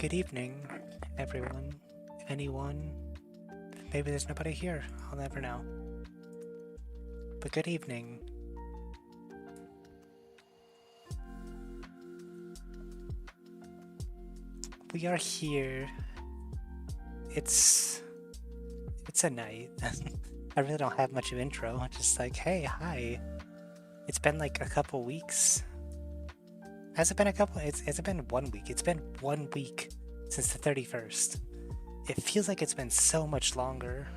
Good evening, everyone, anyone. Maybe there's nobody here, I'll never know. But good evening. We are here. It's a night. I really don't have much of intro. I'm just like, hey, hi. It's been like a couple weeks. Has it been a couple? It's been 1 week. It's been 1 week since the 31st. It feels like it's been so much longer.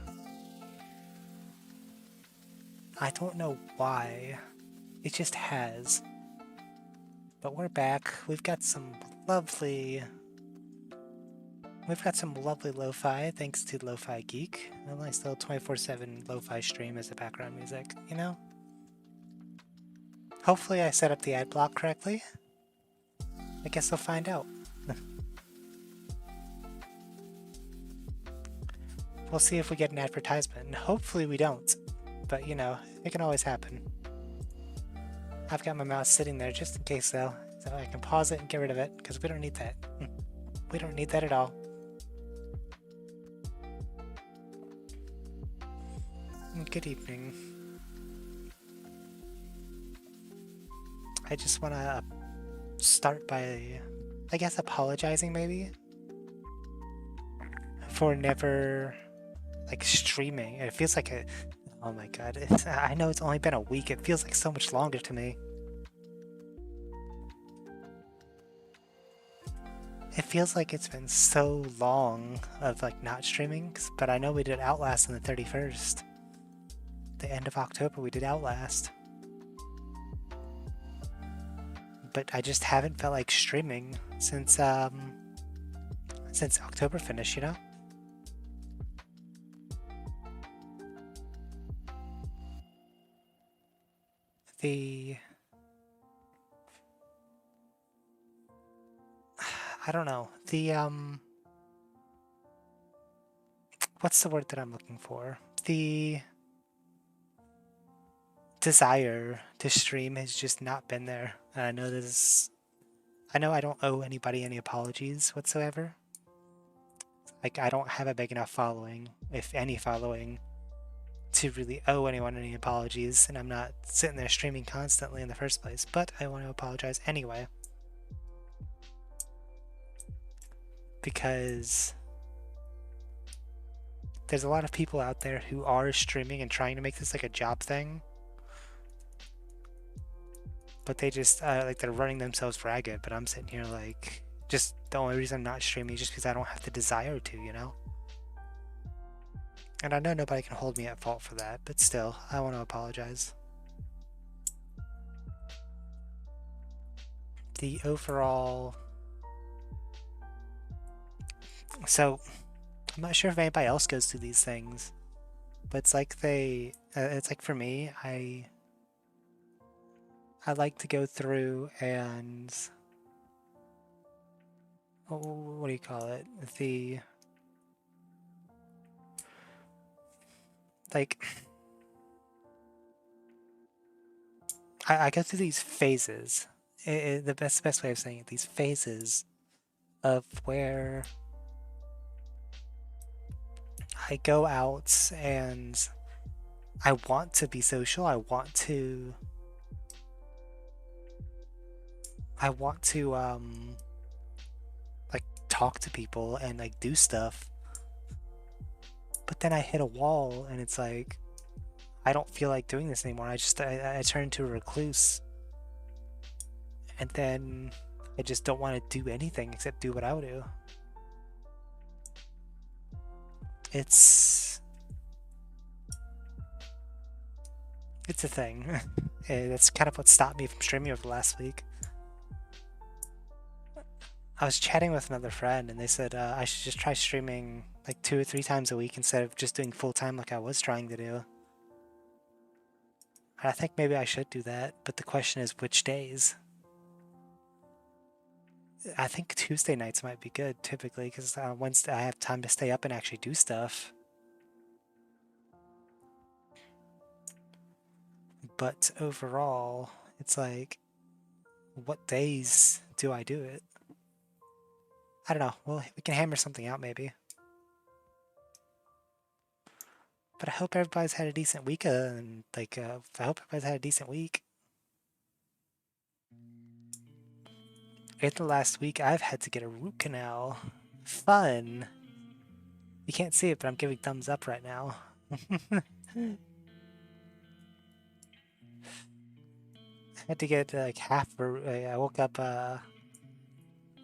I don't know why. It just has. But we're back. We've got some lovely lo-fi thanks to lofigeek. A nice little 24/7 lo-fi stream as the background music, you know? Hopefully I set up the ad block correctly. I guess I'll find out. We'll see if we get an advertisement, and hopefully we don't. But, you know, it can always happen. I've got my mouse sitting there just in case, though, so I can pause it and get rid of it, because we don't need that. We don't need that at all. Good evening. I just want to start by, I guess, apologizing, maybe, for never, like, streaming. It feels like a... Oh my god, I know it's only been a week. It feels like so much longer to me. It feels like it's been so long of like not streaming, but I know we did Outlast on the 31st. The end of October we did Outlast. But I just haven't felt like streaming since October finished, you know? I don't know. What's the word that I'm looking for? The desire to stream has just not been there. I know I don't owe anybody any apologies whatsoever. Like, I don't have a big enough following, if any following, to really owe anyone any apologies, and I'm not sitting there streaming constantly in the first place, but I want to apologize anyway. Because there's a lot of people out there who are streaming and trying to make this like a job thing, but they just, like, they're running themselves ragged, but I'm sitting here like, just the only reason I'm not streaming is just because I don't have the desire to, you know? And I know nobody can hold me at fault for that, but still, I want to apologize. The overall... So, I'm not sure if anybody else goes through these things, but it's like it's like for me, I like to go through and... What do you call it? Like, I go through these phases. The best way of saying it, these phases of where I go out and I want to be social. I want to like talk to people and like do stuff. But then I hit a wall and it's like, I don't feel like doing this anymore. I turn into a recluse. And then I just don't want to do anything except do what I would do. It's a thing. That's kind of what stopped me from streaming over the last week. I was chatting with another friend and they said I should just try streaming like 2 or 3 times a week instead of just doing full-time like I was trying to do. And I think maybe I should do that, but the question is which days? I think Tuesday nights might be good typically because Wednesday I have time to stay up and actually do stuff. But overall, it's like, what days do I do it? I don't know. Well, we can hammer something out maybe. But I hope everybody's had a decent week, and I hope everybody's had a decent week. In the last week, I've had to get a root canal. Fun. You can't see it, but I'm giving thumbs up right now. I had to get like half. I woke up.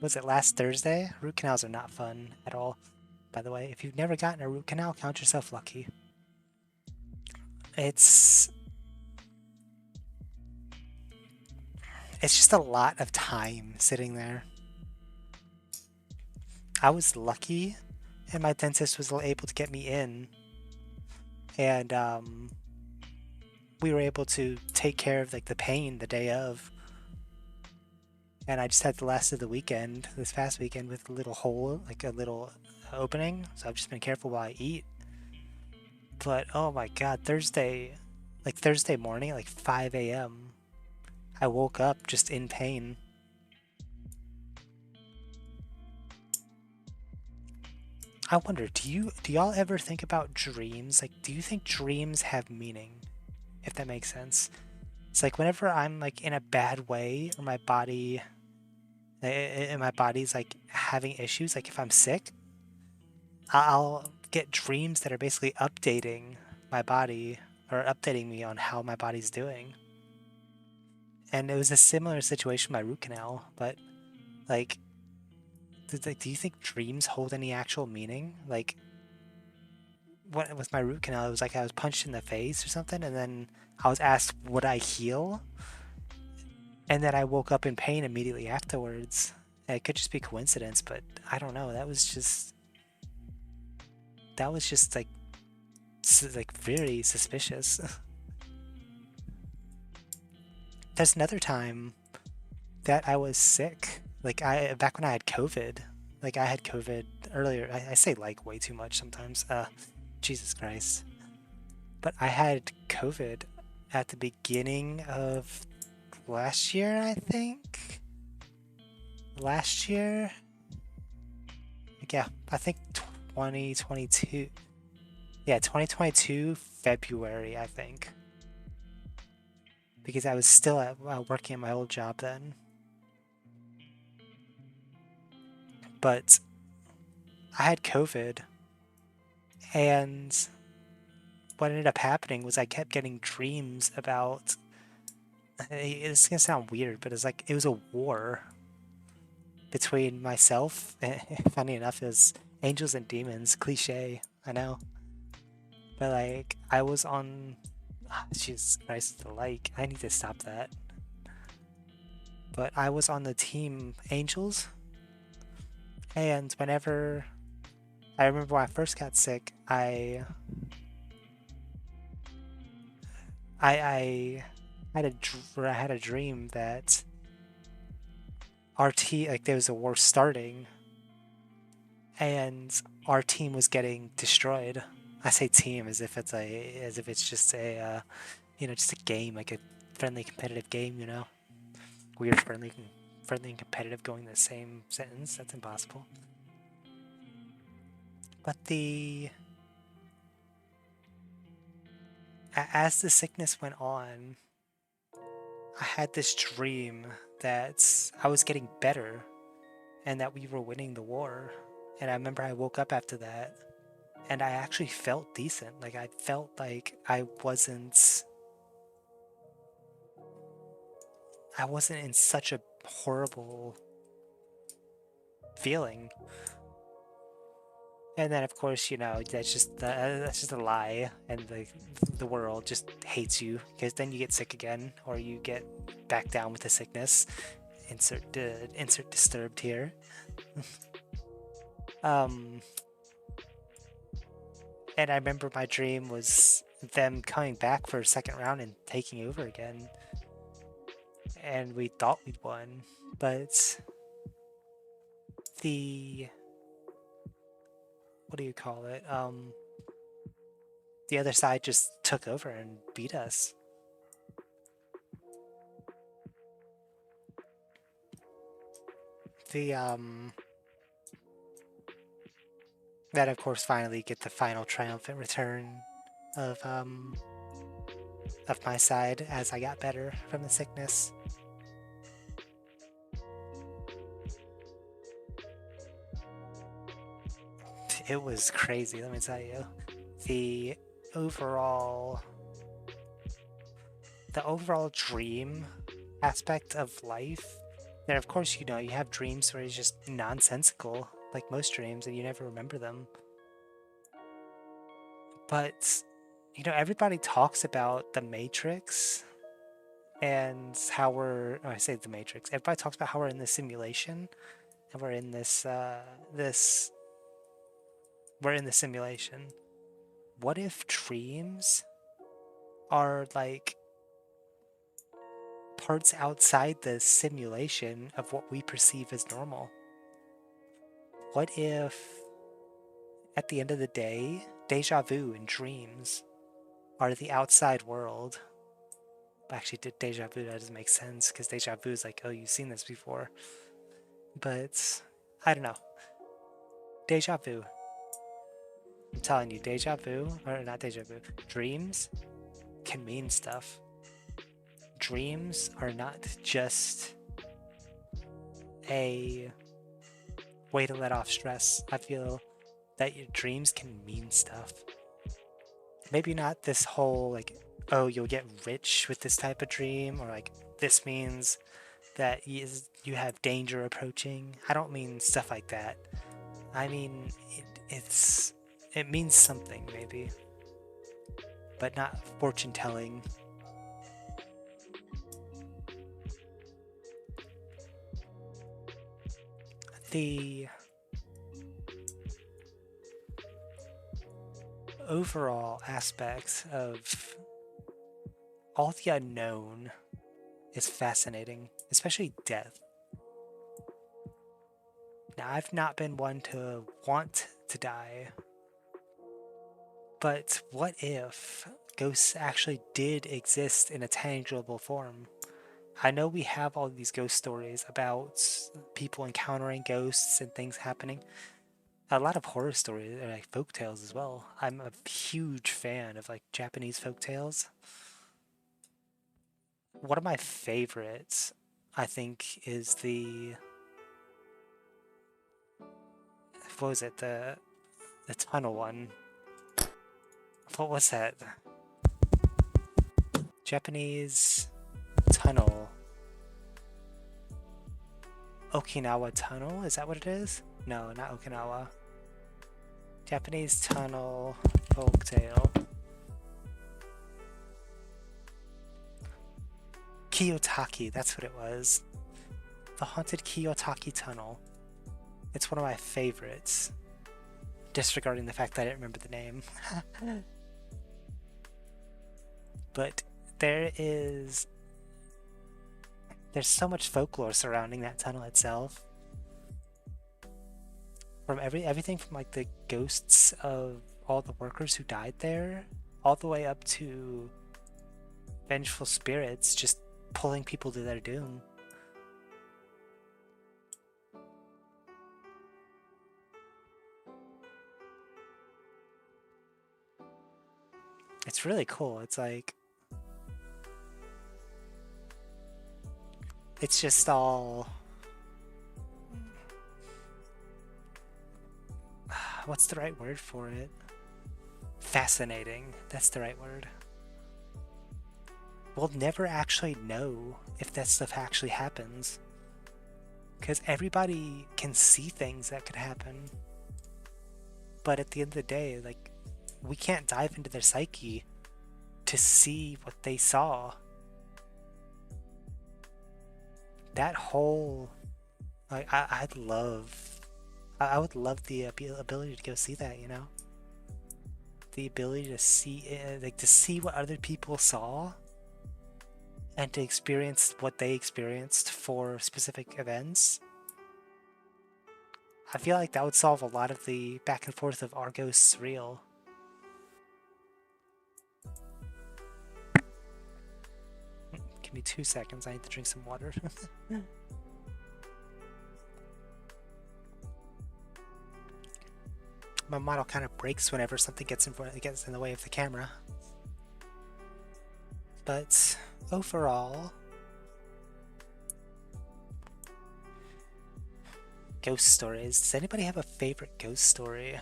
Was it last Thursday? Root canals are not fun at all. By the way, if you've never gotten a root canal, count yourself lucky. It's just a lot of time sitting there. I was lucky, and my dentist was able to get me in, and we were able to take care of like the pain the day of. And I just had the last of the weekend, this past weekend, with a little hole, like a little opening. So I've just been careful while I eat. But oh my god, Thursday morning, like 5 a.m., I woke up just in pain. I wonder, do y'all ever think about dreams? Like, do you think dreams have meaning? If that makes sense. It's like whenever I'm like in a bad way, or my body's like having issues, like if I'm sick, I'll get dreams that are basically updating my body or updating me on how my body's doing. And it was a similar situation with my root canal, but like, do you think dreams hold any actual meaning? Like, what with my root canal, it was like I was punched in the face or something, and then I was asked, would I heal? And then I woke up in pain immediately afterwards. And it could just be coincidence, but I don't know. That was just like very suspicious. There's another time that I was sick. Like back when I had COVID. Like I had COVID earlier. I say like way too much sometimes. Jesus Christ. But I had COVID at the beginning of last year, I think. Last year? Yeah, I think 2022. Yeah, 2022 February, I think. Because I was still working at my old job then. But I had COVID, and what ended up happening was I kept getting dreams about. It's gonna sound weird, but it was a war between myself. Funny enough, is angels and demons. Cliche, I know, but like I was on. Jesus Christ, like I need to stop that. But I was on the team angels, and whenever I remember when I first got sick, I I had a dream that our team, like there was a war starting, and our team was getting destroyed. I say team as if it's just just a game, like a friendly competitive game. Weird friendly and competitive going in the same sentence. That's impossible. But as the sickness went on, I had this dream that I was getting better and that we were winning the war. And I remember I woke up after that and I actually felt decent. Like I felt like I wasn't in such a horrible feeling. And then of course, that's just a lie, and the world just hates you because then you get sick again, or you get back down with the sickness. Insert disturbed here. um, and I remember my dream was them coming back for a second round and taking over again, and we thought we'd won, but the what do you call it? The other side just took over and beat us. The That, of course, finally get the final triumphant return of my side as I got better from the sickness. It was crazy, let me tell you. The overall the overall dream aspect of life. There, of course, you have dreams where it's just nonsensical, like most dreams, and you never remember them. But, everybody talks about the Matrix and how I say the Matrix, everybody talks about how we're in this simulation and we're in the simulation. What if dreams are like parts outside the simulation of what we perceive as normal? What if, at the end of the day, deja vu and dreams are the outside world? Actually, deja vu, that doesn't make sense, because deja vu is like, oh, you've seen this before. But, I don't know. Deja vu. I'm telling you, deja vu, or not deja vu, dreams can mean stuff. Dreams are not just a way to let off stress. I feel that your dreams can mean stuff. Maybe not this whole, like, oh, you'll get rich with this type of dream, or like, this means that you have danger approaching. I don't mean stuff like that. I mean, it means something, maybe, but not fortune telling. The overall aspects of all the unknown is fascinating, especially death. Now, I've not been one to want to die, but what if ghosts actually did exist in a tangible form? I know we have all these ghost stories about people encountering ghosts and things happening. A lot of horror stories, like folk tales as well. I'm a huge fan of like Japanese folk tales. One of my favorites, I think, is what was it, the tunnel one. What was that? Japanese tunnel. Okinawa tunnel? Is that what it is? No, not Okinawa. Japanese tunnel folktale. Kiyotaki, that's what it was. The Haunted Kiyotaki Tunnel. It's one of my favorites. Disregarding the fact that I didn't remember the name. But there's so much folklore surrounding that tunnel itself. From everything from like the ghosts of all the workers who died there, all the way up to vengeful spirits just pulling people to their doom. It's really cool. It's like, it's just all, what's the right word for it? Fascinating. That's the right word. We'll never actually know if that stuff actually happens, because everybody can see things that could happen, but at the end of the day, like, we can't dive into their psyche to see what they saw. That whole, like, I would love the ability to go see that, the ability to see, like, to see what other people saw and to experience what they experienced for specific events. I feel like that would solve a lot of the back and forth of Argos surreal. Give me 2 seconds, I need to drink some water. My model kind of breaks whenever something gets in the way of the camera. But overall, ghost stories. Does anybody have a favorite ghost story?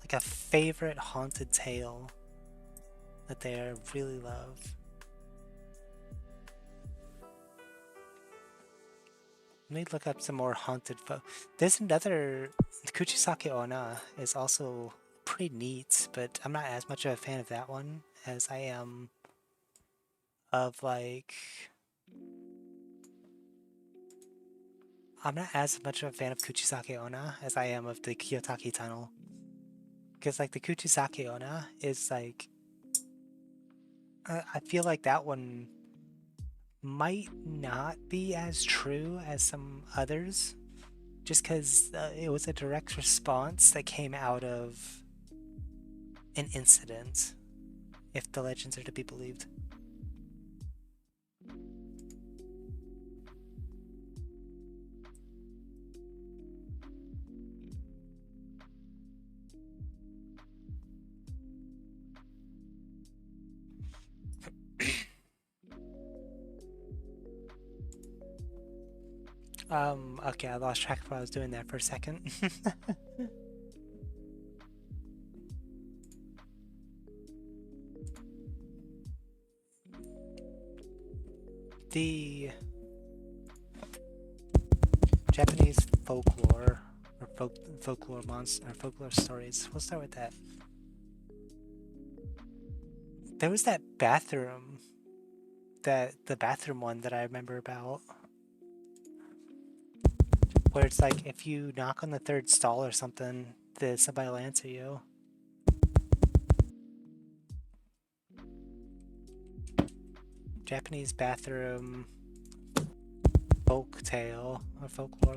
Like a favorite haunted tale that they really love? Let me look up some more haunted There's another, Kuchisake Onna is also pretty neat, but I'm not as much of a fan of that one as I am of like... I'm not as much of a fan of Kuchisake Onna as I am of the Kiyotaki Tunnel. Because like the Kuchisake Onna is like... I feel like that one might not be as true as some others, just because it was a direct response that came out of an incident, if the legends are to be believed. Okay, I lost track of what I was doing there for a second. The Japanese folklore, or folklore stories. We'll start with that. There was that bathroom, the bathroom one that I remember about, where it's like if you knock on the third stall or something, somebody will answer you. Japanese bathroom folk tale or folklore.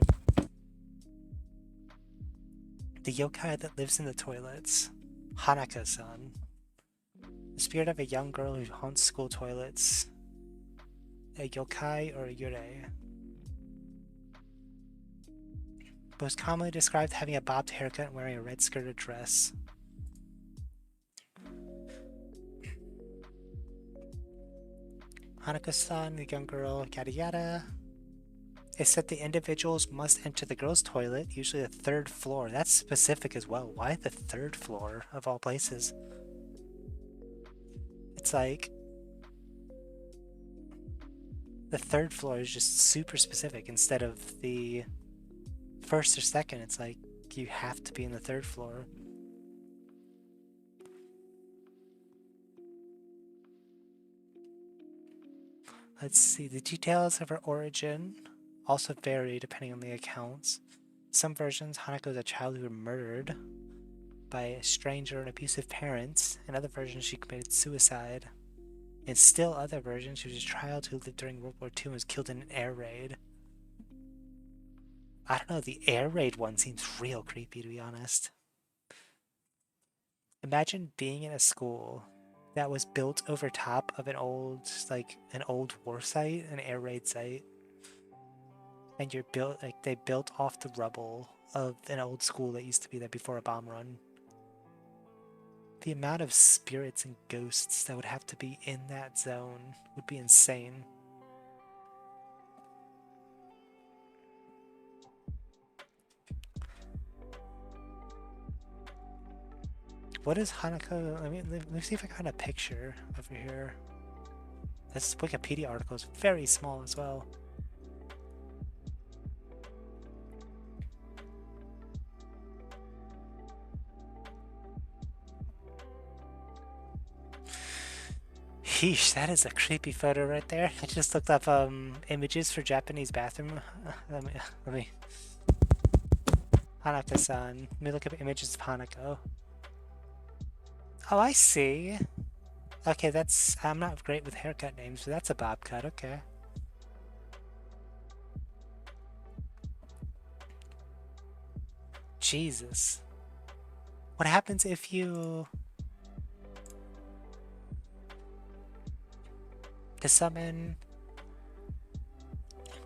The yokai that lives in the toilets. Hanaka-san. The spirit of a young girl who haunts school toilets. A yokai or a yurei. Most commonly described having a bobbed haircut and wearing a red skirted dress. Hanako-san, the young girl, yada yada. It said the individuals must enter the girls' toilet, usually the third floor. That's specific as well. Why the third floor, of all places? It's like... the third floor is just super specific instead of the first or second. It's like you have to be in the third floor. Let's see, the details of her origin also vary depending on the accounts. Some versions, Hanako is a child who was murdered by a stranger and abusive parents. In other versions, she committed suicide. In still other versions, she was a child who lived during World War II and was killed in an air raid. I don't know, the air raid one seems real creepy, to be honest. Imagine being in a school that was built over top of an old war site, an air raid site, and they built off the rubble of an old school that used to be there before a bomb run. The amount of spirits and ghosts that would have to be in that zone would be insane. What is Hanako? Let me see if I can find a picture over here. This Wikipedia article is very small as well. Sheesh, that is a creepy photo right there. I just looked up images for Japanese bathroom. Let me. Hanako-san. Let me look up images of Hanako. Oh, I see. Okay, I'm not great with haircut names, but that's a bob cut, okay. Jesus. What happens if you... to summon...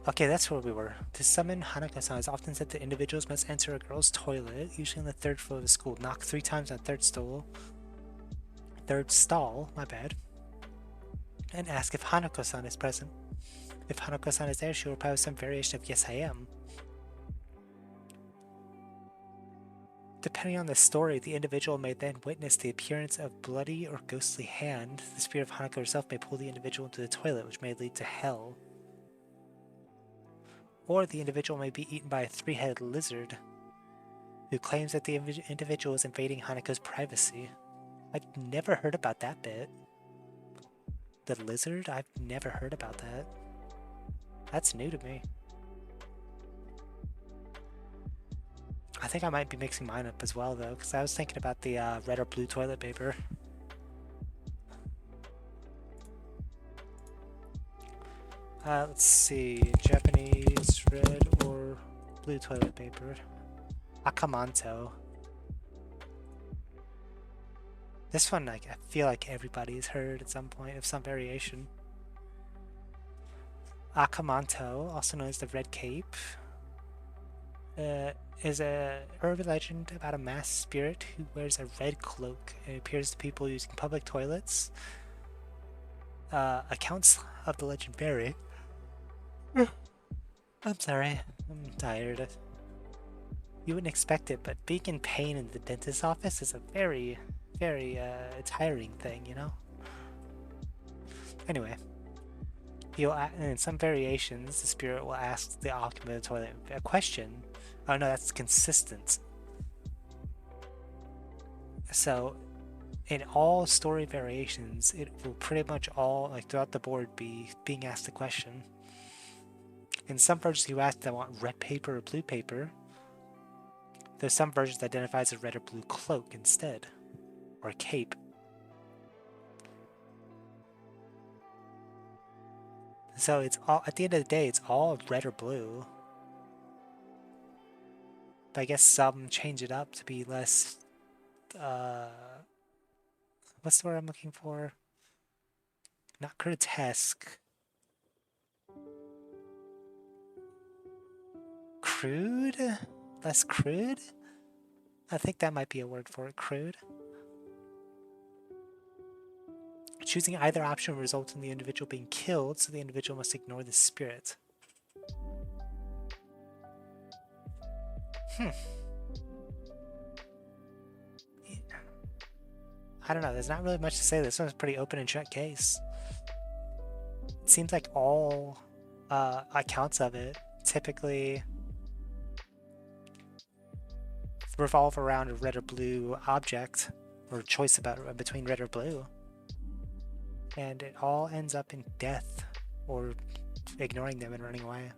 Okay, that's where we were. To summon Hanako-san is often said that individuals must enter a girl's toilet, usually on the third floor of the school, knock 3 times on the third stall, my bad, and ask if Hanako-san is present. If Hanako-san is there, she will reply with some variation of yes I am. Depending on the story, the individual may then witness the appearance of bloody or ghostly hand. The spirit of Hanako herself may pull the individual into the toilet, which may lead to hell. Or the individual may be eaten by a 3-headed lizard, who claims that the individual is invading Hanako's privacy. I've never heard about that bit. The lizard? I've never heard about that. That's new to me. I think I might be mixing mine up as well, though, because I was thinking about the red or blue toilet paper. Let's see. Japanese red or blue toilet paper. Akamanto. This one, like, I feel like everybody's heard at some point of some variation. Akamanto, also known as the Red Cape, is a urban legend about a masked spirit who wears a red cloak and appears to people using public toilets. Accounts of the legend vary. I'm sorry, I'm tired. You wouldn't expect it, but being in pain in the dentist's office is a very, very tiring thing, you know? Anyway, in some variations, the spirit will ask the occupant of the toilet a question. Oh no, that's consistent. So, in all story variations, it will pretty much all, like throughout the board, be being asked a question. In some versions, you ask them want red paper or blue paper. There's some versions that identifies a red or blue cloak instead, or cape. So it's all, at the end of the day, it's all red or blue. But I guess some change it up to be less, what's the word I'm looking for? Not grotesque. Crude? Less crude? I think that might be a word for it, crude. Choosing either option will result in the individual being killed, so the individual must ignore the spirit. I don't know, there's not really much to say. This one's a pretty open and shut case. It seems like all accounts of it typically revolve around a red or blue object, or choice about between red or blue. And it all ends up in death, or ignoring them and running away.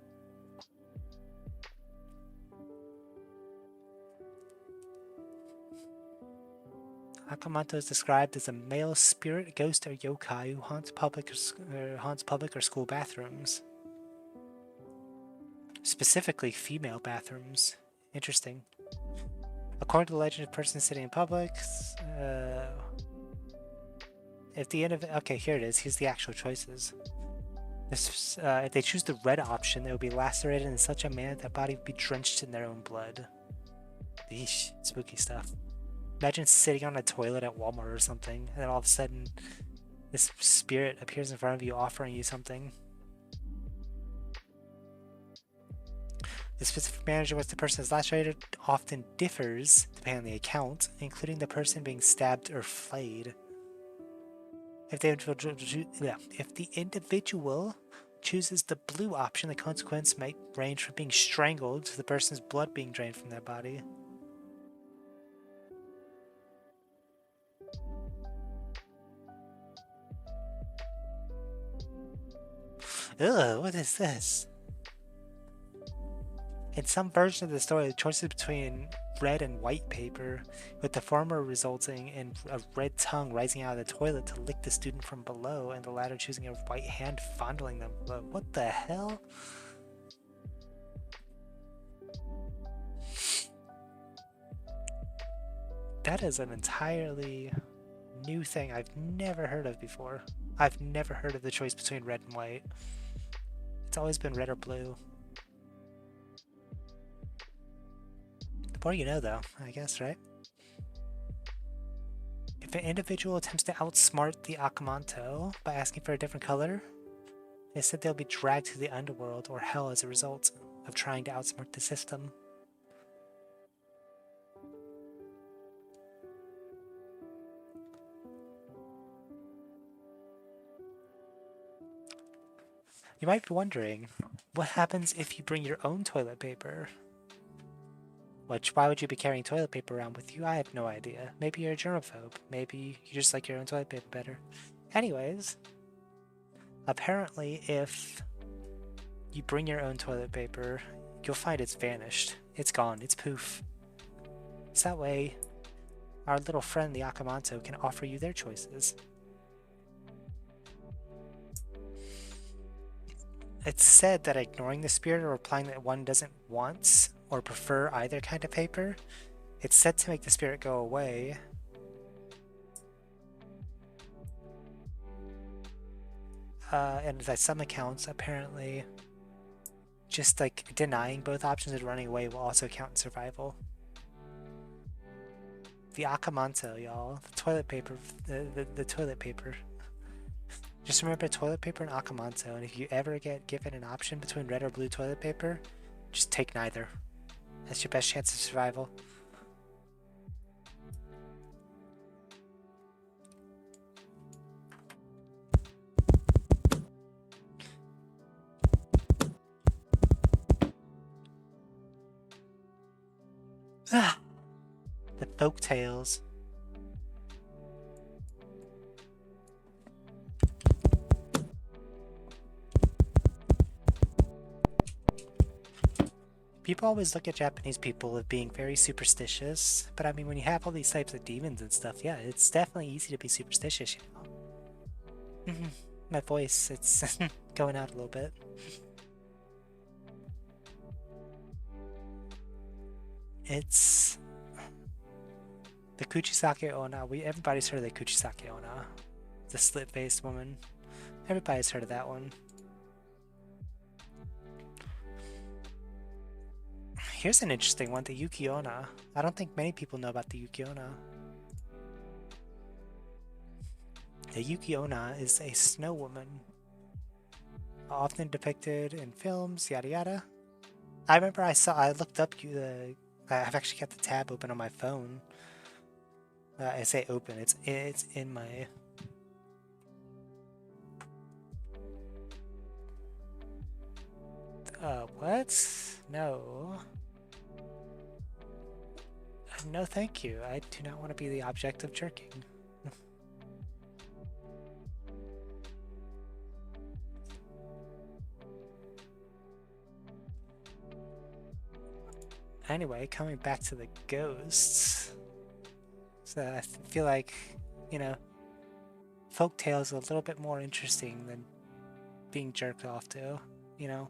Akamanto is described as a male spirit, ghost, or yokai who haunts public or school bathrooms. Specifically, female bathrooms. Interesting. According to the legend, a person sitting in public, if the end of okay, here it is. Here's the actual choices. If they choose the red option, they will be lacerated in such a manner that the body would be drenched in their own blood. Eesh, spooky stuff. Imagine sitting on a toilet at Walmart or something, and then all of a sudden, this spirit appears in front of you offering you something. The specific manner in which the person is lacerated often differs depending on the account, including the person being stabbed or flayed. If the individual chooses the blue option, the consequence might range from being strangled to the person's blood being drained from their body. Ugh, what is this? In some versions of the story, the choice is between red and white paper, with the former resulting in a red tongue rising out of the toilet to lick the student from below, and the latter choosing a white hand fondling them. But what the hell? That is an entirely new thing I've never heard of before. I've never heard of the choice between red and white. it's always been red or blue. The more you know, though, I guess, right? If an individual attempts to outsmart the Akamanto by asking for a different color, they said they'll be dragged to the underworld or hell as a result of trying to outsmart the system. You might be wondering, what happens if you bring your own toilet paper? Why would you be carrying toilet paper around with you? I have no idea. Maybe you're a germaphobe. Maybe you just like your own toilet paper better. Anyways, apparently if you bring your own toilet paper, you'll find it's vanished. It's gone. It's poof. So that way, our little friend the Akamanto can offer you their choices. It's said that ignoring the spirit or replying that one doesn't want or prefer either kind of paper, it's said to make the spirit go away. And by some accounts, apparently, just like denying both options and running away will also count in survival. The Akamanto, y'all. The toilet paper. The toilet paper. Just remember toilet paper and Akamanto, and if you ever get given an option between red or blue toilet paper, just take neither. That's your best chance of survival. Ah, the folk tales. People always look at Japanese people as being very superstitious, but I mean, when you have all these types of demons and stuff, yeah, it's definitely easy to be superstitious, you know? My voice, it's going out a little bit. It's the Kuchisake Onna. Everybody's heard of the Kuchisake Onna. The slit-faced woman. Everybody's heard of that one. Here's an interesting one, the Yuki Onna. I don't think many people know about the Yuki Onna. The Yuki Onna is a snow woman, often depicted in films, yada yada. I remember I looked up I've actually got the tab open on my phone. I say open, it's in my... what? No. No thank you, I do not want to be the object of jerking. Anyway, coming back to the ghosts. So I feel like, you know, folk tales are a little bit more interesting than being jerked off to, you know?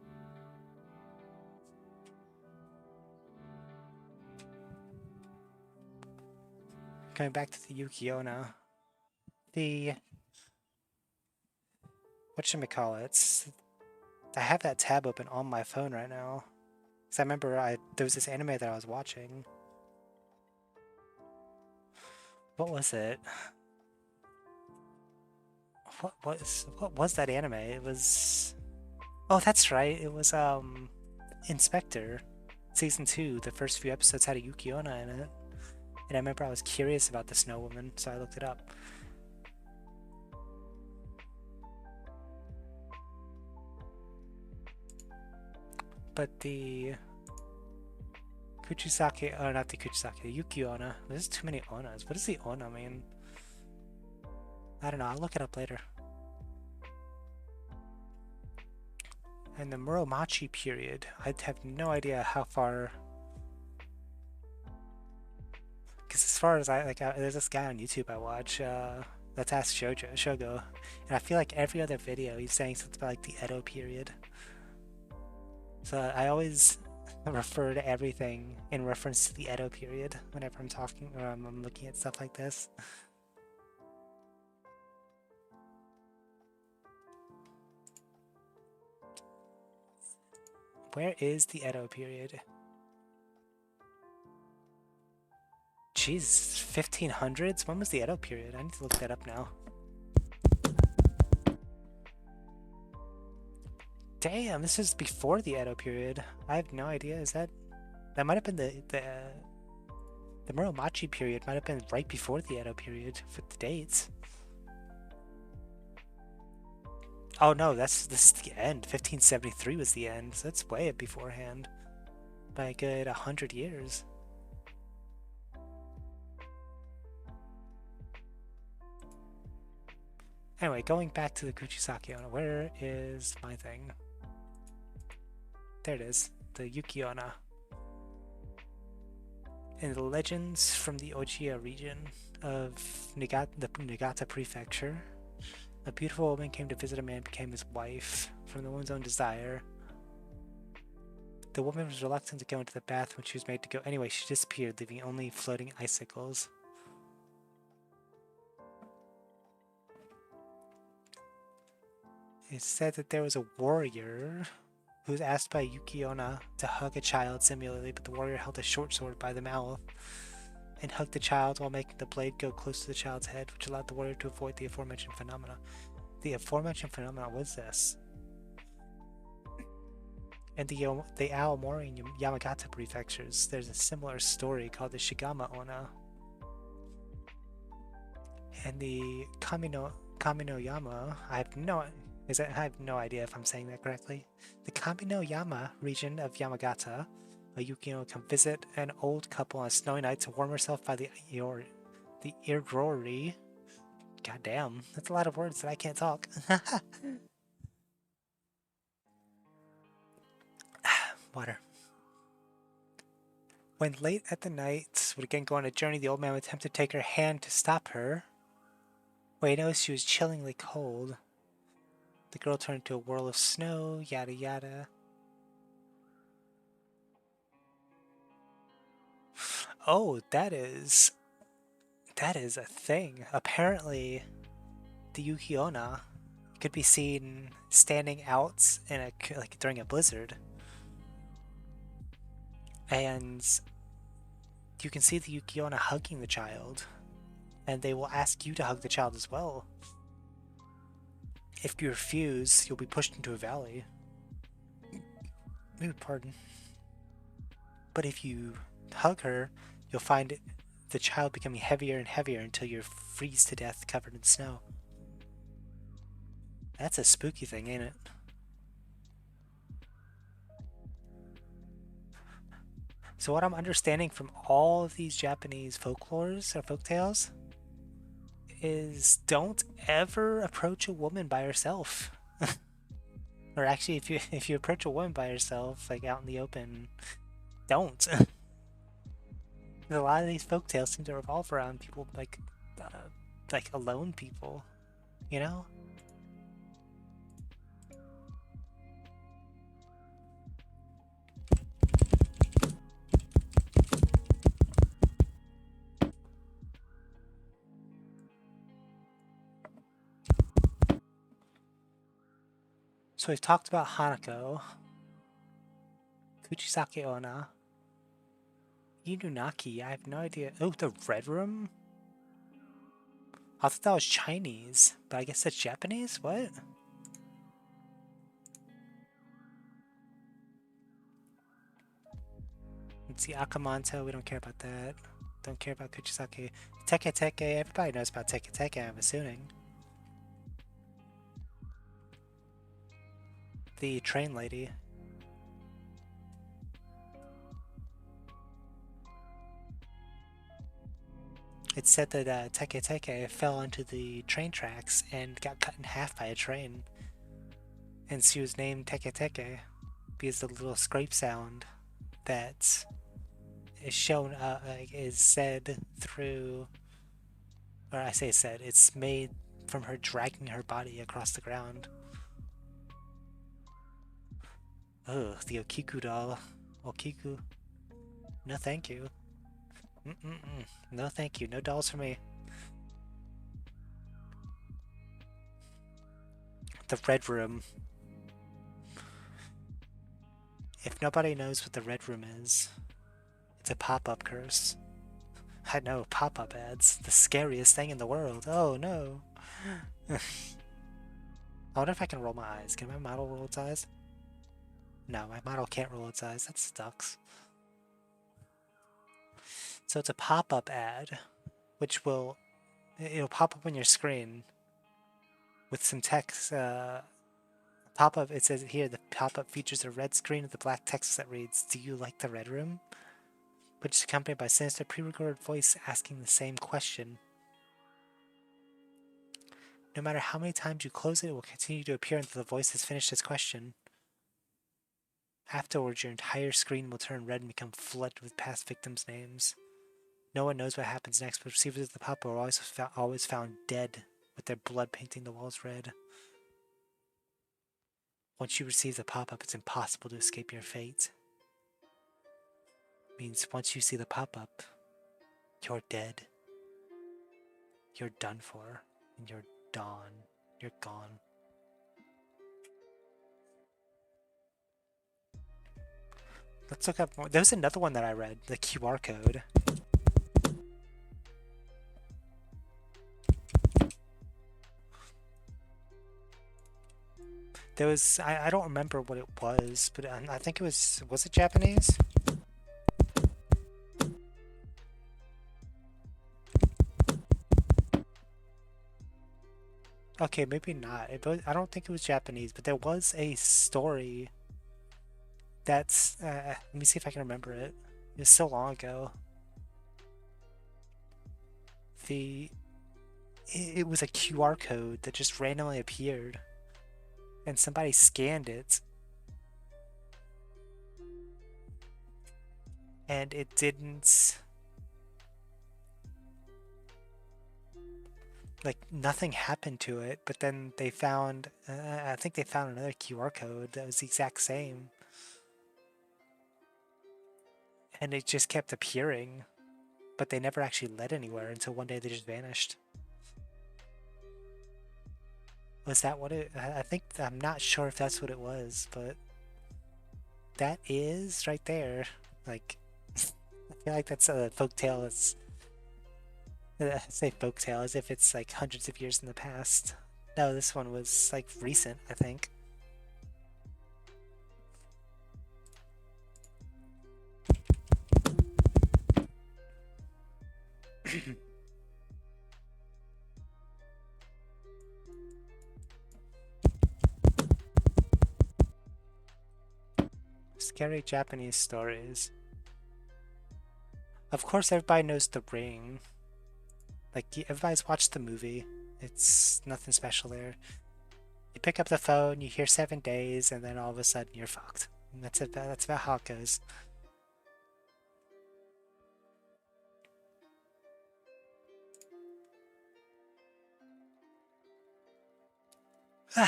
Coming back to the Yuki Onna. The... whatchamacallit? I have that tab open on my phone right now. Because I remember there was this anime that I was watching. What was it? What was that anime? It was... oh, that's right. It was Inspector. Season 2, the first few episodes had a Yuki Onna in it. And I remember I was curious about the snow woman, so I looked it up. But the Kuchisake, oh, not the Kuchisake, the Yuki Onna. There's too many Onnas. What does the Onna mean? I don't know, I'll look it up later. And the Muromachi period, I have no idea how far... because as far as there's this guy on YouTube I watch, Let's Ask Shogo, and I feel like every other video he's saying something about like the Edo period. So I always refer to everything in reference to the Edo period whenever I'm talking or I'm looking at stuff like this. Where is the Edo period? Jeez, 1500s? When was the Edo period? I need to look that up now. Damn, this is before the Edo period. I have no idea. That might have been the Muromachi period might have been right before the Edo period with the dates. Oh no, this is the end. 1573 was the end. So that's way beforehand by a good 100 years. Anyway, going back to the Kuchisake Onna, where is my thing? There it is, the Yuki Onna. In the legends from the Ochiya region of the Niigata prefecture, a beautiful woman came to visit a man and became his wife from the woman's own desire. The woman was reluctant to go into the bath when she was made to go. Anyway, she disappeared, leaving only floating icicles. It said that there was a warrior who was asked by Yuki Onna to hug a child similarly, but the warrior held a short sword by the mouth and hugged the child while making the blade go close to the child's head, which allowed the warrior to avoid the aforementioned phenomena. The aforementioned phenomena was this. In the Aomori and Yamagata prefectures, there's a similar story called the Shigama Onna. And the Kaminoyama, I have no idea if I'm saying that correctly. The Kaminoyama region of Yamagata, a Yukino can visit an old couple on a snowy night to warm herself by the Irori. God damn, that's a lot of words that I can't talk. Water. When late at the night would again go on a journey, the old man would attempt to take her hand to stop her. When he noticed she was chillingly cold, the girl turned into a whirl of snow, yada yada. Oh, that is a thing. Apparently, the Yuki Onna could be seen standing out in during a blizzard, and you can see the Yuki Onna hugging the child, and they will ask you to hug the child as well. If you refuse, you'll be pushed into a valley. Pardon. But if you hug her, you'll find the child becoming heavier and heavier until you freeze to death covered in snow. That's a spooky thing, ain't it? So what I'm understanding from all of these Japanese folklores or folktales is don't ever approach a woman by herself. Or actually, if you approach a woman by herself, like out in the open, don't. A lot of these folktales seem to revolve around people like alone people, you know? So we've talked about Hanako, Kuchisake Onna, Inunaki. I have no idea. Oh, the Red Room? I thought that was Chinese, but I guess that's Japanese? What? Let's see, Akamanto, we don't care about that. Don't care about Kuchisake. Teke Teke, everybody knows about Teke Teke, I'm assuming. The train lady. It said that Teke Teke fell onto the train tracks and got cut in half by a train. And she was named Teke Teke because the little scrape sound that is shown, is said through, or I say said, it's made from her dragging her body across the ground. Ugh, the Okiku doll. Okiku. No thank you. No thank you, no dolls for me. The Red Room. If nobody knows what the red room is, it's a pop-up curse. I know, pop-up ads. The scariest thing in the world. Oh no. I wonder if I can roll my eyes. Can my model roll its eyes? No, my model can't roll its eyes. That sucks. So it's a pop-up ad, which it'll pop up on your screen with some text. Pop-up, it says here, the pop-up features a red screen with the black text that reads, "Do you like the red room?" Which is accompanied by a sinister pre-recorded voice asking the same question. No matter how many times you close it, it will continue to appear until the voice has finished its question. Afterwards, your entire screen will turn red and become flooded with past victims' names. No one knows what happens next, but receivers of the pop-up are always found dead, with their blood painting the walls red. Once you receive the pop-up, it's impossible to escape your fate. It means once you see the pop-up, you're dead. You're done for, and you're done. You're gone. Let's look up more. There was another one that I read, the QR code. There was, I don't remember what it was, but I think it was it Japanese? Okay, maybe not. I don't think it was Japanese, but there was a story that's, let me see if I can remember it. It was so long ago. It was a QR code that just randomly appeared, and somebody scanned it, and it didn't, like, nothing happened to it, but then they found, I think they found another QR code that was the exact same, and it just kept appearing, but they never actually led anywhere until one day they just vanished. Was that what it, I think, I'm not sure if that's what it was, but that is right there. Like, I feel like that's a folktale. I say folktale as if it's like hundreds of years in the past. No, this one was like recent, I think. Scary Japanese stories. Of course, everybody knows The Ring. Like, everybody's watched the movie. It's nothing special there. You pick up the phone, you hear 7 days, and then all of a sudden you're fucked. And that's about how it goes. The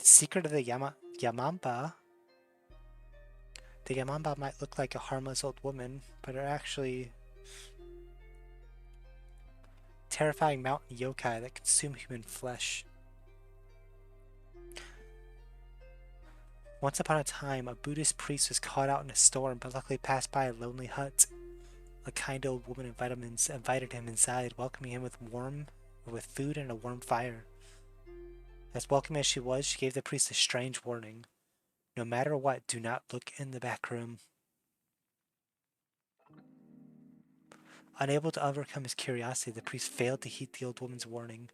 Secret of the Yamamba. The Yamamba might look like a harmless old woman, but are actually terrifying mountain yokai that consume human flesh. Once upon a time, a Buddhist priest was caught out in a storm, but luckily passed by a lonely hut. A kind old woman invited him inside, welcoming him with food and a warm fire. As welcoming as she was, she gave the priest a strange warning. No matter what, do not look in the back room. Unable to overcome his curiosity, the priest failed to heed the old woman's warning.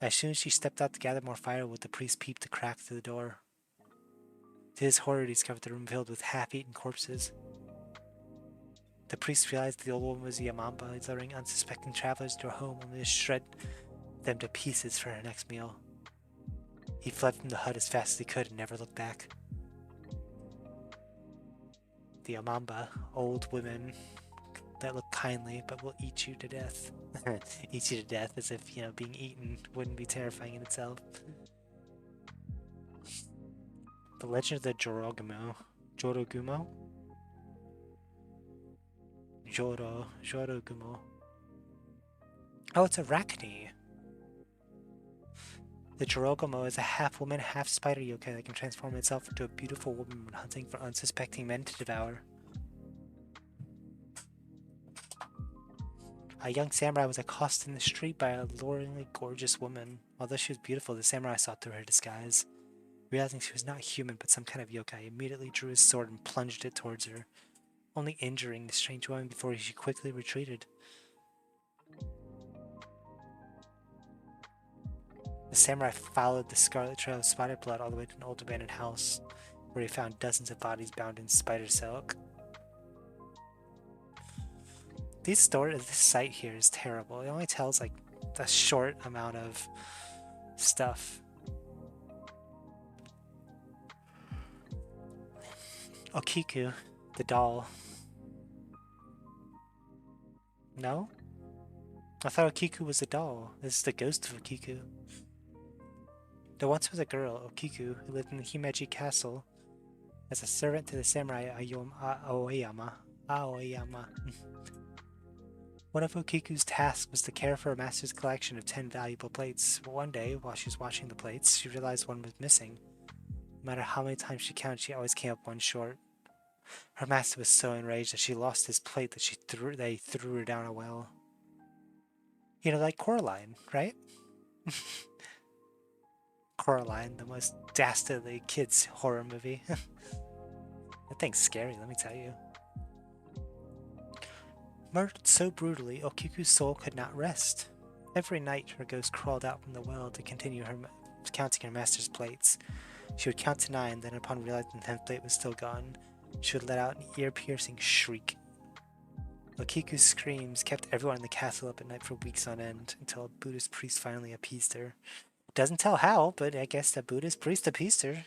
As soon as she stepped out to gather more firewood, the priest peeped a crack through the door. To his horror, he discovered the room filled with half-eaten corpses. The priest realized the old woman was Yamamba, luring unsuspecting travelers to her home only to shred them to pieces for her next meal. He fled from the hut as fast as he could and never looked back. The Yamamba, old women that look kindly but will eat you to death. Eat you to death as if, being eaten wouldn't be terrifying in itself. The Legend of the Jorogumo. Jorogumo? Jorogumo. Oh, it's Arachne. The Jorogumo is a half-woman, half-spider yokai that can transform itself into a beautiful woman when hunting for unsuspecting men to devour. A young samurai was accosted in the street by a alluringly gorgeous woman. Although she was beautiful, the samurai saw through her disguise. Realizing she was not human but some kind of yokai, he immediately drew his sword and plunged it towards her, only injuring the strange woman before she quickly retreated. The samurai followed the scarlet trail of spotted blood all the way to an old abandoned house, where he found dozens of bodies bound in spider silk. This site here is terrible. It only tells like a short amount of stuff. Okiku, the doll. No? I thought Okiku was a doll. This is the ghost of Okiku. There once was a girl, Okiku, who lived in the Himeji castle as a servant to the samurai Aoyama. One of Okiku's tasks was to care for her master's collection of 10 valuable plates, but one day, while she was washing the plates, she realized one was missing. No matter how many times she counted, she always came up one short. Her master was so enraged that she lost his plate that they threw her down a well. You know, like Coraline, right? Coraline, the most dastardly kids horror movie. That thing's scary, let me tell you. Murdered so brutally, Okiku's soul could not rest. Every night, her ghost crawled out from the well to continue counting her master's plates. She would count to 9, then upon realizing the 10th plate was still gone, she would let out an ear-piercing shriek. Okiku's screams kept everyone in the castle up at night for weeks on end, until a Buddhist priest finally appeased her. Doesn't tell how, but I guess the Buddhist priest appeased her.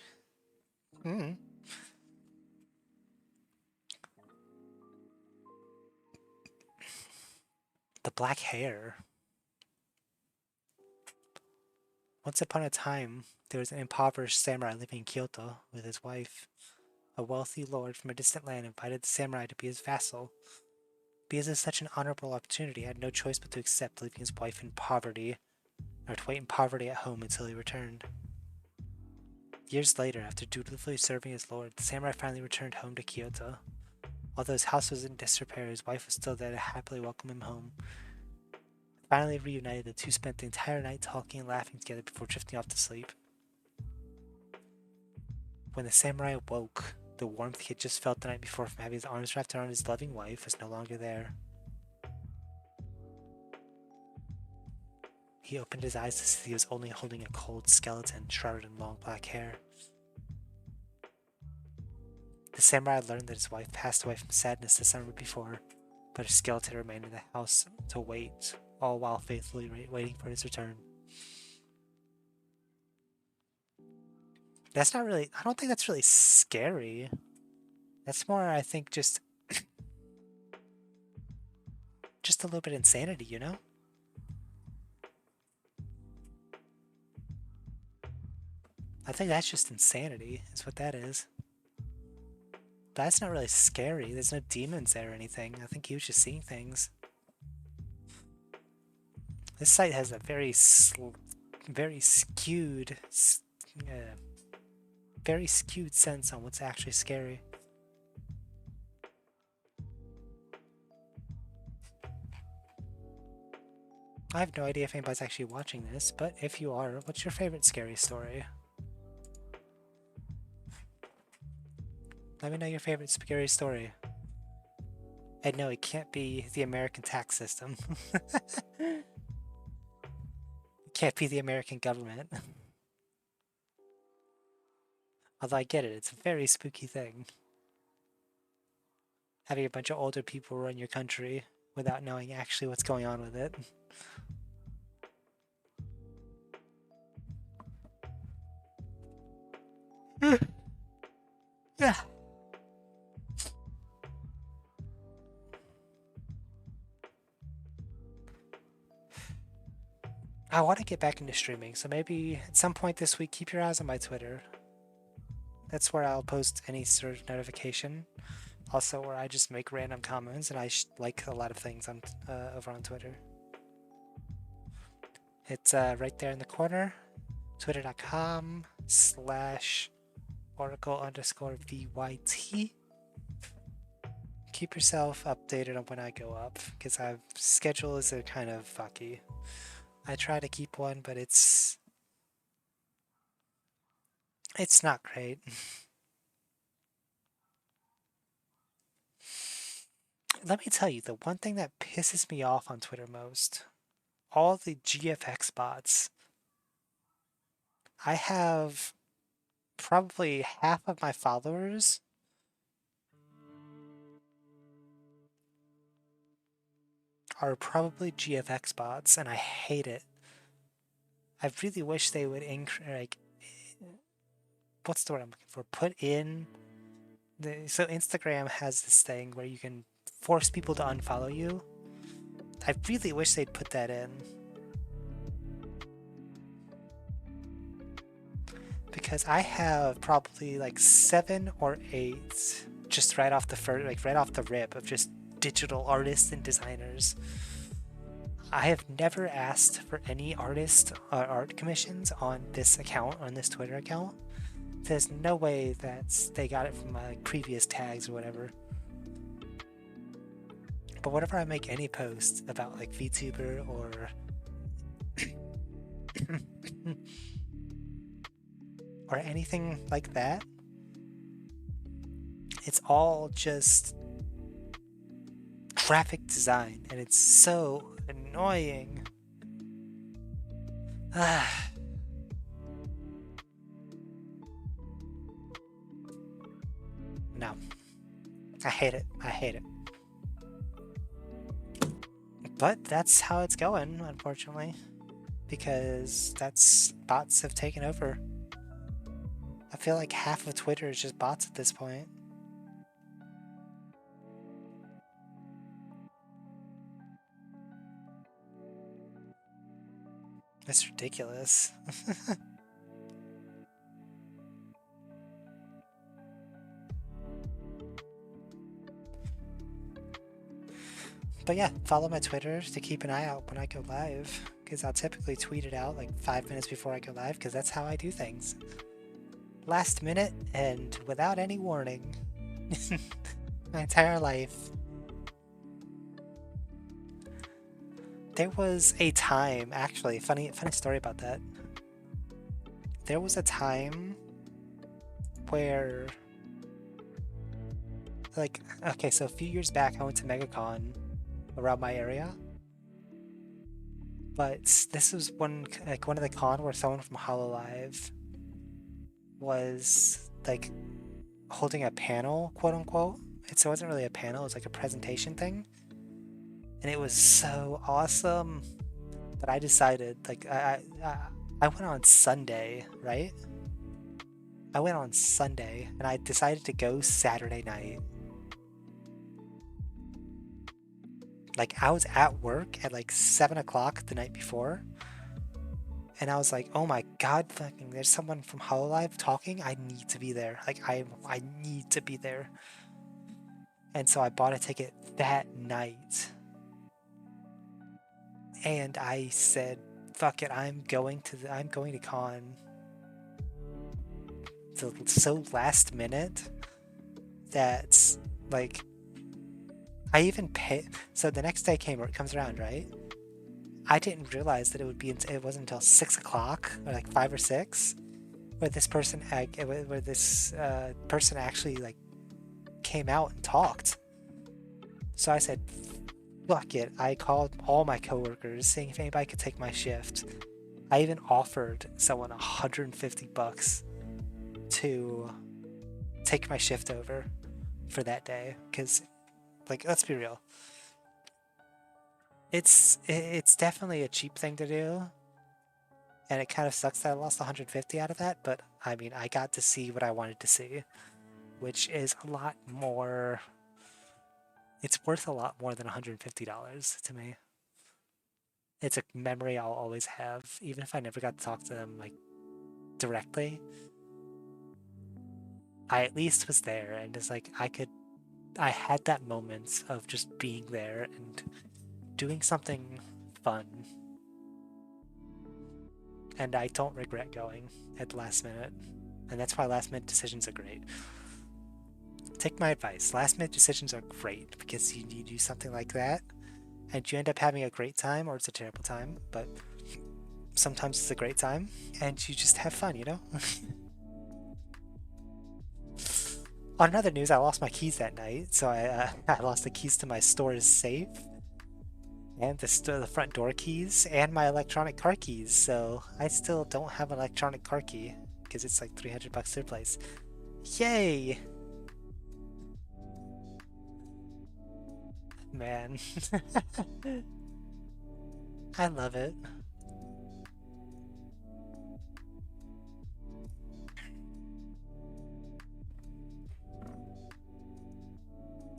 The black hair. Once upon a time, there was an impoverished samurai living in Kyoto with his wife. A wealthy lord from a distant land invited the samurai to be his vassal. Because of such an honorable opportunity, he had no choice but to accept, leaving his wife in poverty, or to wait in poverty at home until he returned. Years later, after dutifully serving his lord, the samurai finally returned home to Kyoto. Although his house was in disrepair, his wife was still there to happily welcome him home. Finally reunited, the two spent the entire night talking and laughing together before drifting off to sleep. When the samurai awoke, the warmth he had just felt the night before from having his arms wrapped around his loving wife was no longer there. He opened his eyes to see he was only holding a cold skeleton shrouded in long black hair. The samurai learned that his wife passed away from sadness the summer before, but her skeleton remained in the house to wait, all while faithfully waiting for his return. That's not really, I don't think that's really scary. That's more, I think, just a little bit insanity, you know? I think that's just insanity, is what that is. But that's not really scary. There's no demons there or anything. I think he was just seeing things. This site has a very skewed sense on what's actually scary. I have no idea if anybody's actually watching this, but if you are, what's your favorite scary story? Let me know your favorite scary story. I know it can't be the American tax system. It can't be the American government. Although I get it, it's a very spooky thing. Having a bunch of older people run your country without knowing actually what's going on with it. Yeah. I want to get back into streaming, so maybe at some point this week, keep your eyes on my Twitter. That's where I'll post any sort of notification. Also, where I just make random comments, and I like a lot of things on over on Twitter. It's right there in the corner. Twitter.com/Oracle_VYT. Keep yourself updated on when I go up, because I've schedules are kind of fucky. I try to keep one, but it's not great. Let me tell you, the one thing that pisses me off on Twitter most, all the GFX bots. I have probably half of my followers are probably GFX bots, and I hate it. I really wish they would like, what's the word I'm looking for? Put in so Instagram has this thing where you can force people to unfollow you. I really wish they'd put that in. Because I have probably like 7 or 8 just right off the right off the rip of just digital artists and designers. I have never asked for any artist or art commissions on this account, on this Twitter account. There's no way that they got it from my previous tags or whatever. But whenever I make any post about like VTuber or or anything like that, it's all just graphic design, and it's so annoying. No. I hate it. I hate it. But that's how it's going, unfortunately. Because bots have taken over. I feel like half of Twitter is just bots at this point. It's ridiculous. But yeah, follow my Twitter to keep an eye out when I go live, because I'll typically tweet it out like 5 minutes before I go live, because that's how I do things. Last minute and without any warning. My entire life. There was a time, actually, funny story about that. There was a time where, like, okay, so a few years back I went to MegaCon around my area, but this was one of the con where someone from Hololive was like holding a panel, quote unquote. It wasn't really a panel, it was like a presentation thing, and it was so awesome. But I decided, like, I went on Sunday, right? I went on Sunday, and I decided to go Saturday night. Like, I was at work at like 7 o'clock the night before, and I was like, oh my god, fucking, there's someone from Hololive talking. I need to be there. Like, I need to be there. And so I bought a ticket that night. And I said, fuck it, I'm going to con. So last minute that, like, I even pay. So the next day comes around, right? I didn't realize that it wasn't until 6 o'clock or like 5 or 6 where this person actually like came out and talked. So I said, fuck it. I called all my coworkers seeing if anybody could take my shift. I even offered someone $150 to take my shift over for that day, because, like, let's be real, it's definitely a cheap thing to do, and it kind of sucks that I lost 150 out of that, but I mean, I got to see what I wanted to see, which is a lot more. It's worth a lot more than $150 to me. It's a memory I'll always have, even if I never got to talk to them like directly. I at least was there, and it's like I had that moment of just being there and doing something fun. and I don't regret going at the last minute. And that's why last minute decisions are great. Take my advice. Last minute decisions are great because you do something like that and you end up having a great time or it's a terrible time, but sometimes it's a great time and you just have fun, you know? On other news, I lost my keys that night, so I lost the keys to my store's safe and the front door keys and my electronic car keys. So I still don't have an electronic car key because it's like 300 bucks to replace. Yay, man! I love it.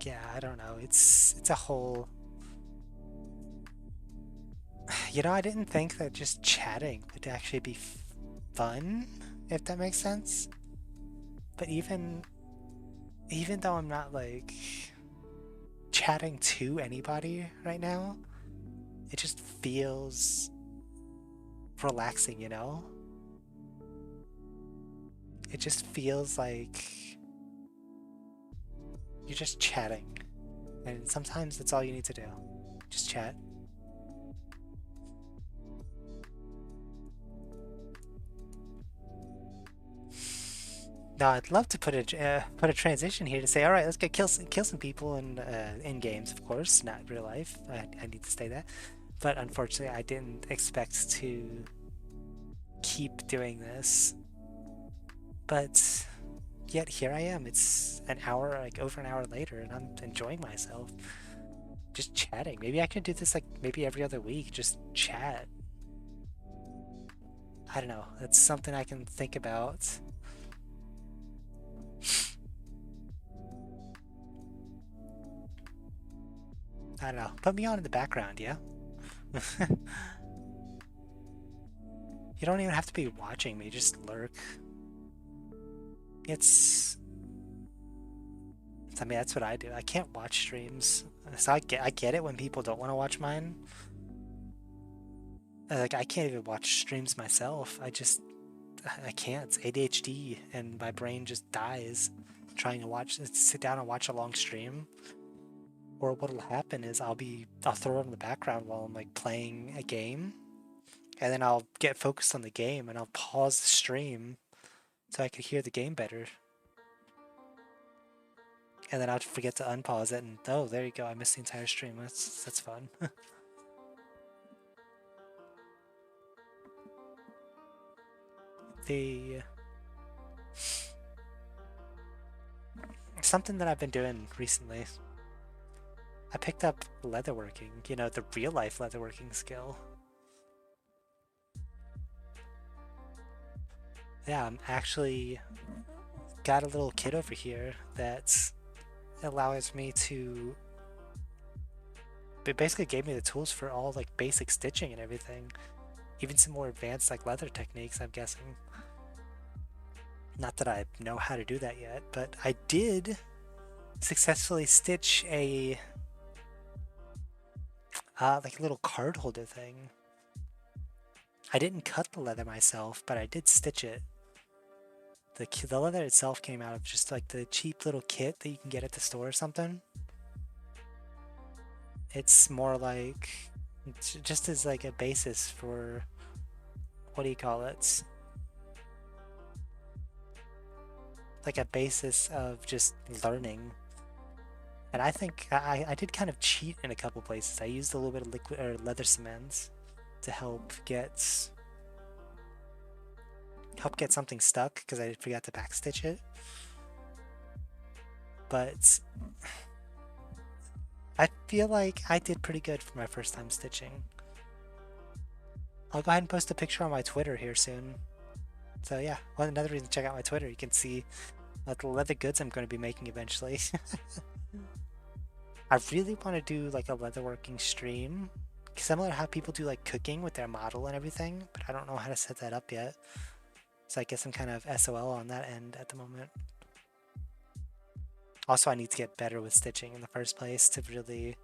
Yeah, I don't know. It's a whole. You know, I didn't think that just chatting would actually be fun, if that makes sense. But even though I'm not like chatting to anybody right now, it just feels relaxing, you know? It just feels like you're just chatting. And sometimes that's all you need to do. Just chat. No, I'd love to put a transition here to say, all right, let's go kill some people in games, of course, not real life. I need to say that, but unfortunately, I didn't expect to keep doing this. But yet here I am. It's an hour, like over an hour later, and I'm enjoying myself, just chatting. Maybe I could do this like maybe every other week, just chat. I don't know. That's something I can think about. I don't know. Put me on in the background, yeah? You don't even have to be watching me, just lurk. It's. I mean, that's what I do. I can't watch streams. So I get it when people don't want to watch mine. Like, I can't even watch streams myself. I can't. It's ADHD, and my brain just dies trying to sit down and watch a long stream. Or what'll happen is I'll throw it in the background while I'm like playing a game, and then I'll get focused on the game and I'll pause the stream so I could hear the game better. And then I'll forget to unpause it, and oh, there you go, I missed the entire stream. That's fun. the Something that I've been doing recently, I picked up leatherworking, you know, the real life leatherworking skill. Yeah, I'm actually got a little kit over here that allows me to. It basically gave me the tools for all like basic stitching and everything, even some more advanced like leather techniques, I'm guessing. Not that I know how to do that yet, but I did successfully stitch a like a little card holder thing. I didn't cut the leather myself, but I did stitch it. The leather itself came out of just like the cheap little kit that you can get at the store or something. It's more like just as like a basis for what do you call it? Like a basis of just learning. And I think I did kind of cheat in a couple places. I used a little bit of liquid or leather cements to help get something stuck because I forgot to backstitch it. But I feel like I did pretty good for my first time stitching. I'll go ahead and post a picture on my Twitter here soon. So yeah, well, another reason to check out my Twitter. You can see the leather goods I'm going to be making eventually. I really want to do like a leatherworking stream, similar to how people do like cooking with their model and everything, but I don't know how to set that up yet. So I guess I'm kind of SOL on that end at the moment. Also, I need to get better with stitching in the first place to really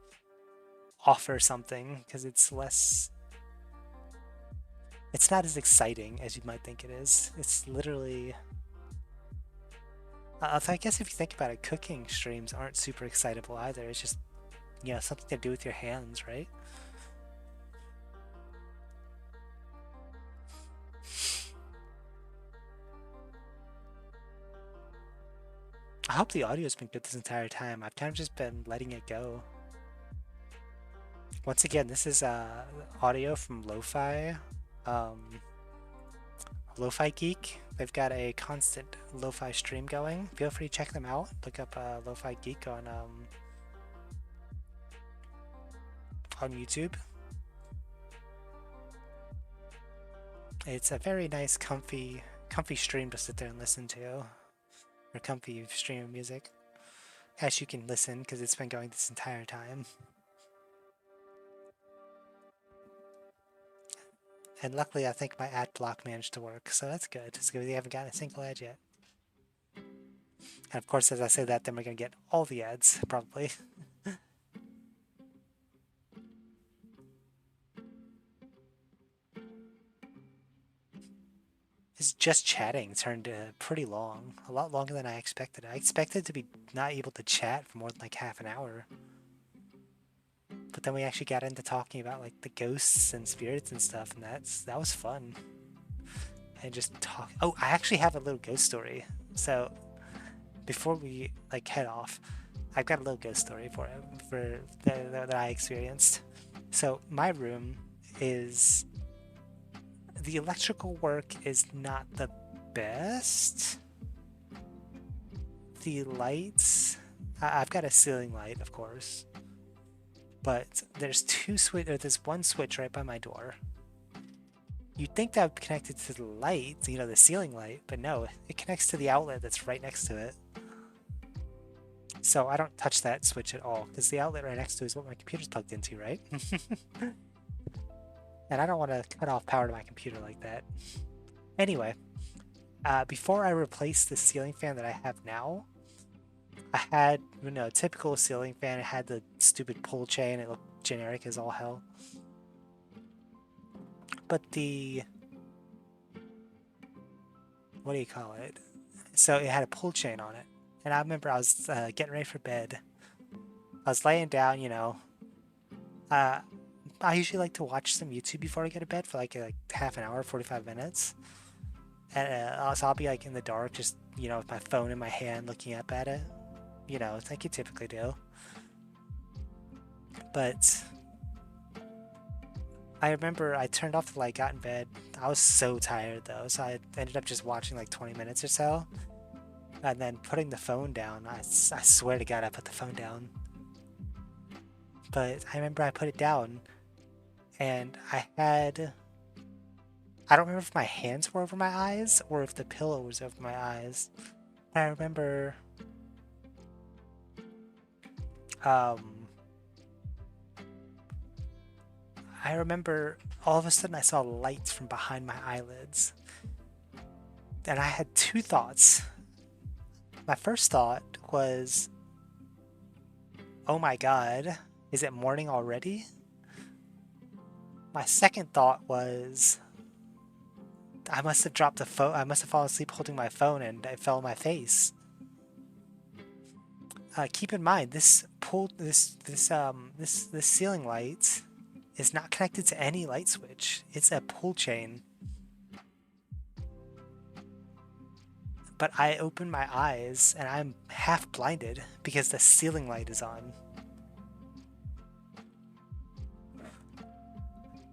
offer something because it's less. It's not as exciting as you might think it is. It's literally. I guess if you think about it, cooking streams aren't super excitable either. It's just, something to do with your hands, right? I hope the audio's been good this entire time. I've kind of just been letting it go. Once again, this is audio from um, lofigeek. They've got a constant lo-fi stream going. Feel free to check them out. Look up lofigeek on YouTube. It's a very nice, comfy stream to sit there and listen to, or comfy stream of music. As you can listen, because it's been going this entire time. And luckily, I think my ad block managed to work, so that's good. It's good we haven't gotten a single ad yet. And of course, as I say that, then we're going to get all the ads, probably. This just chatting turned pretty long. A lot longer than I expected. I expected to be not able to chat for more than like half an hour. But then we actually got into talking about like the ghosts and spirits and stuff, and that was fun. And just talk. Oh, I actually have a little ghost story. So before we like head off, I've got a little ghost story that I experienced. So my room is the electrical work is not the best. The lights, I've got a ceiling light, of course, but there's there's one switch right by my door. You'd think that would be connected to the light, the ceiling light, but no, it connects to the outlet that's right next to it. So I don't touch that switch at all, because the outlet right next to it is what my computer's plugged into, right? And I don't want to cut off power to my computer like that. Anyway, before I replaced the ceiling fan that I have now, I had, a typical ceiling fan. It had the stupid pull chain. It looked generic as all hell. But what do you call it? So it had a pull chain on it. And I remember I was getting ready for bed. I was laying down, I usually like to watch some YouTube before I go to bed for like half an hour, 45 minutes. And so I'll be like in the dark, just, with my phone in my hand looking up at it. Like you typically do. But I remember I turned off the light, got in bed. I was so tired though, so I ended up just watching like 20 minutes or so. And then putting the phone down. I swear to God, I put the phone down. But I remember I put it down, and I don't remember if my hands were over my eyes or if the pillow was over my eyes. I remember all of a sudden I saw lights from behind my eyelids. And I had two thoughts. My first thought was, oh my God, is it morning already? My second thought was, I must have dropped the phone. I must have fallen asleep holding my phone and it fell on my face. Keep in mind, this ceiling light is not connected to any light switch. It's a pull chain. But I open my eyes and I'm half blinded because the ceiling light is on.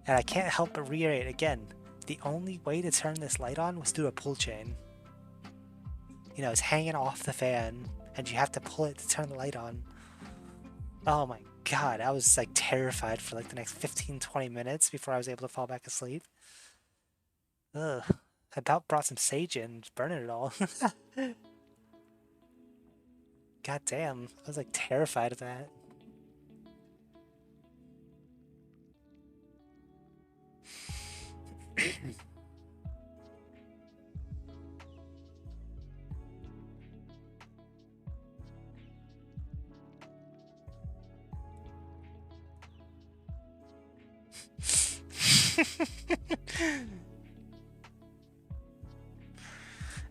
And I can't help but reiterate again, the only way to turn this light on was through a pull chain. It's hanging off the fan and you have to pull it to turn the light on. Oh my God, I was like terrified for like the next 15-20 minutes before I was able to fall back asleep. Ugh. I about brought some sage in, burning it all. God damn, I was like terrified of that.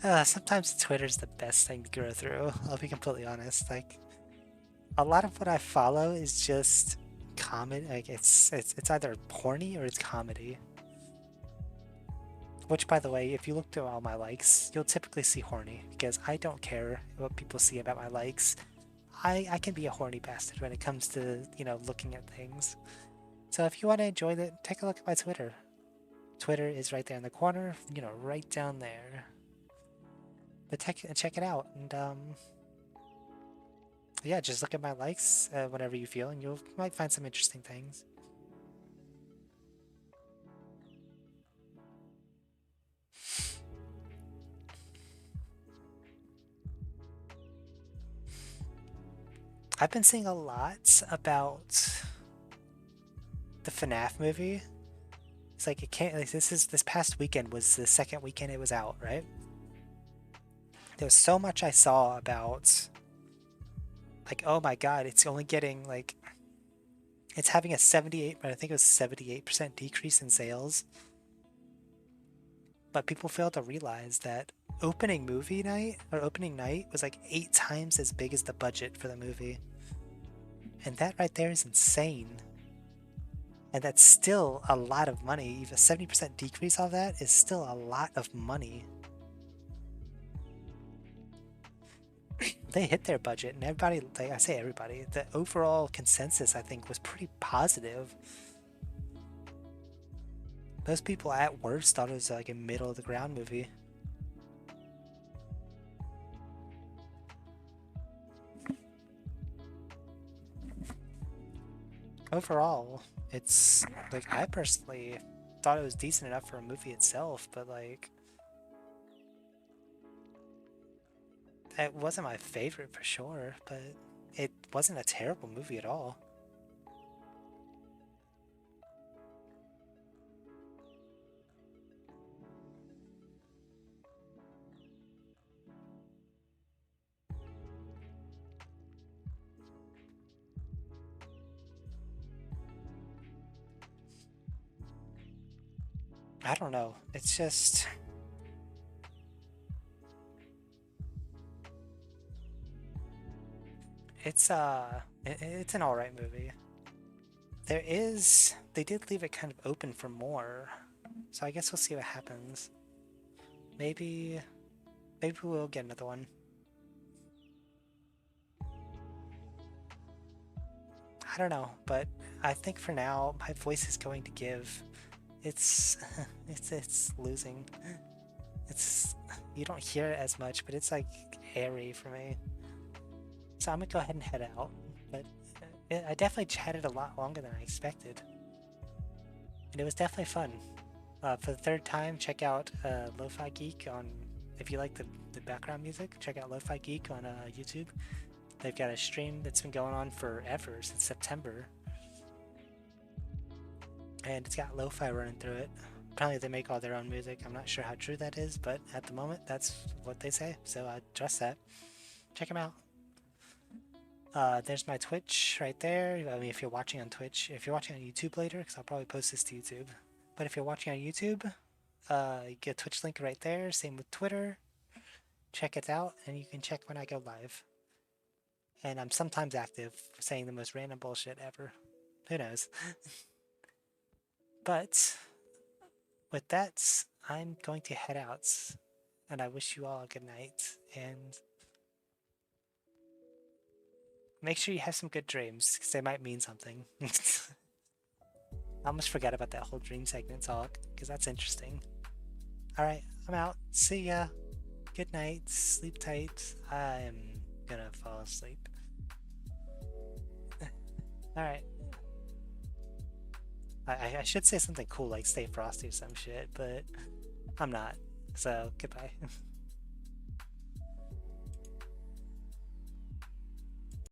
Sometimes Twitter's the best thing to go through. I'll be completely honest. Like a lot of what I follow is just comedy. Like it's either porny or it's comedy. Which, by the way, if you look through all my likes, you'll typically see horny because I don't care what people see about my likes. I can be a horny bastard when it comes to looking at things. So if you want to enjoy that, take a look at my Twitter. Twitter is right there in the corner, right down there. But check it out, and yeah, just look at my likes whenever you feel, and you might find some interesting things. I've been seeing a lot about the FNAF movie. It's like it can't. Like, this past weekend was the second weekend it was out, right? There was so much I saw about like, oh my god, it's only getting like it's having a 78, but I think it was 78% decrease in sales. But people fail to realize that opening night was like 8 times as big as the budget for the movie. And that right there is insane. And that's still a lot of money. Even a 70% decrease of that is still a lot of money. They hit their budget, and everybody, like I say everybody, the overall consensus I think was pretty positive. Most people at worst thought it was like a middle of the ground movie. Overall, it's like I personally thought it was decent enough for a movie itself, but like it wasn't my favorite for sure, but it wasn't a terrible movie at all. I don't know. It's just it's an alright movie. They did leave it kind of open for more. So I guess we'll see what happens. Maybe maybe we'll get another one. I don't know, but I think for now my voice is going to give. It's it's losing. It's you don't hear it as much, but it's like airy for me. So I'm gonna go ahead and head out. But I definitely chatted a lot longer than I expected, and it was definitely fun. For the third time, check out Lo-Fi Geek on. If you like the background music, check out Lo-Fi Geek on YouTube. They've got a stream that's been going on forever since September, and it's got lo-fi running through it. Apparently they make all their own music. I'm not sure how true that is, but at the moment that's what they say, so I trust that. Check them out. There's my Twitch right there. I mean, if you're watching on Twitch, if you're watching on YouTube later, because I'll probably post this to YouTube. But if you're watching on YouTube, you get a Twitch link right there. Same with Twitter. Check it out, and you can check when I go live. And I'm sometimes active, saying the most random bullshit ever. Who knows? But with that, I'm going to head out, and I wish you all a good night, and make sure you have some good dreams, because they might mean something. I almost forgot about that whole dream segment talk, because that's interesting. Alright, I'm out. See ya. Good night. Sleep tight. I'm gonna fall asleep. Alright. I should say something cool like stay frosty or some shit, but I'm not. So, goodbye.